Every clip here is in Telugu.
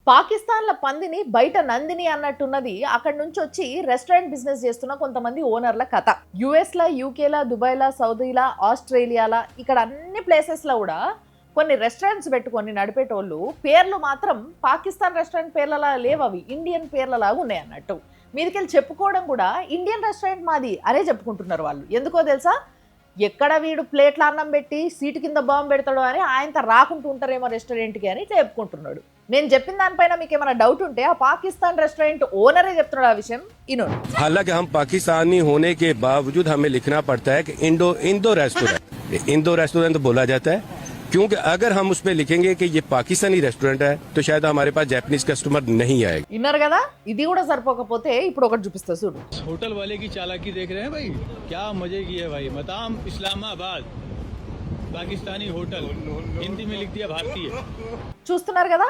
పాకిస్తాన్‌ల పందిని బయట నందిని అన్నట్టున్నది. అక్కడి నుంచొచ్చి రెస్టారెంట్ బిజినెస్ చేస్తున్న కొంతమంది ఓనర్‌ల కథ. యూఎస్‌ల, యూకే‌ల, దుబాయ్‌ల, సౌదీల, ఆస్ట్రేలియాల ఇక్కడ అన్ని ప్లేసెస్‌లో గూడా కొన్ని రెస్టారెంట్స్ పెట్టుకొని నడిపేటోళ్ళు పేర్లు మాత్రం పాకిస్తాన్ రెస్టారెంట్ పేర్లలా లేవవి. ఇండియన్ పేర్లలాగా ఉన్నాయన్నట్టు. మీదికెళ్ళి చెప్పుకోవడం గూడా ఇండియన్ రెస్టారెంట్ మాది అనే చెప్పుకుంటున్నారు వాళ్ళు. ఎందుకో తెలుసా? ఎక్కడ వీడు ప్లేట్ల అన్నం పెట్టి సీటు కింద బాంబు పెడతాడో అని ఆయనతో రాకుంటూ ఉంటారేమో రెస్టారెంట్కి అని ఇట్లా చెప్పుకుంటున్నాడు. నేను చెప్పిన దానిపైన మీకు ఏమైనా డౌట్ ఉంటే ఆ పాకిస్తాన్ రెస్టారెంట్ ఓనరే చెప్తున్నాడు ఆ విషయం ఇనోడు. हालांकि हम पाकिस्तानी होने के बावजूद हमें लिखना पड़ता है कि इंडो रेस्टोरेंट बोला जाता है, क्योंकि अगर हम उसमें लिखेंगे कि ये पाकिस्तानी रेस्टोरेंट है तो शायद हमारे पास जापानीज कस्टमर नहीं आएगा। విన్నారు కదా, ఇది కూడా సరిపోకపోతే ఇప్పుడు ఒకటి చూపిస్తా చూడు. होटल वाले की चालाकी देख रहे हैं भाई, क्या मजे की है भाई। मताम इस्लामाबाद पाकिस्तानी होटल, हिंदी में लिख दिया भारतीय। చూస్తున్నారు కదా,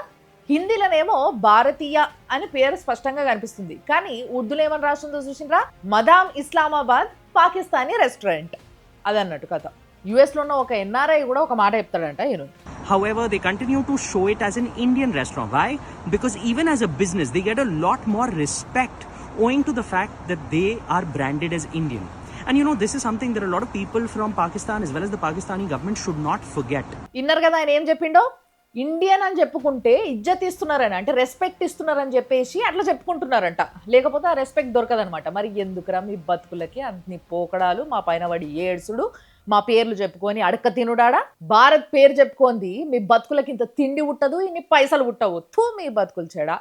హిందీలోనేమో భారతీయ అని పేరు స్పష్టంగా కనిపిస్తుంది, కానీ ఉర్దూలో ఏమని రాస్తుందో చూసిండ్రా? మదామ్ ఇస్లామాబాద్ పాకిస్తానీ రెస్టారెంట్ అదన్నట్టు కథ. యుఎస్ లో ఉన్న ఒక ఎన్ఆర్ఐ కూడా ఒక మాట చెప్తాడంట ఈయన. However, they continue to show it as an Indian restaurant. Why? Because even as a business, they get a lot more respect owing to the fact that they are branded as Indian. And you know, this is something that a lot of people from Pakistan as well as the Pakistani government should not forget. Inner కదా ఆయన ఏం చెప్పిండో? ఇండియన్ అని చెప్పుకుంటే ఇజ్జత్ ఇస్తున్నారని, అంటే రెస్పెక్ట్ ఇస్తున్నారని చెప్పేసి అట్లా చెప్పుకుంటున్నారంట. లేకపోతే ఆ రెస్పెక్ట్ దొరకదనమాట. మరి ఎందుకురా మీ బతుకులకి అన్ని పోకడాలు, మా పైన పడి ఏడ్సుడు, మా పేర్లు చెప్పుకొని అడక్క తినుడాడా? భారత్ పేరు చెప్పుకోండి మీ బతుకులకి ఇంత తిండి పుట్టదు, ఇన్ని పైసలు పుట్టవు. మీ బతుకులు చెడా.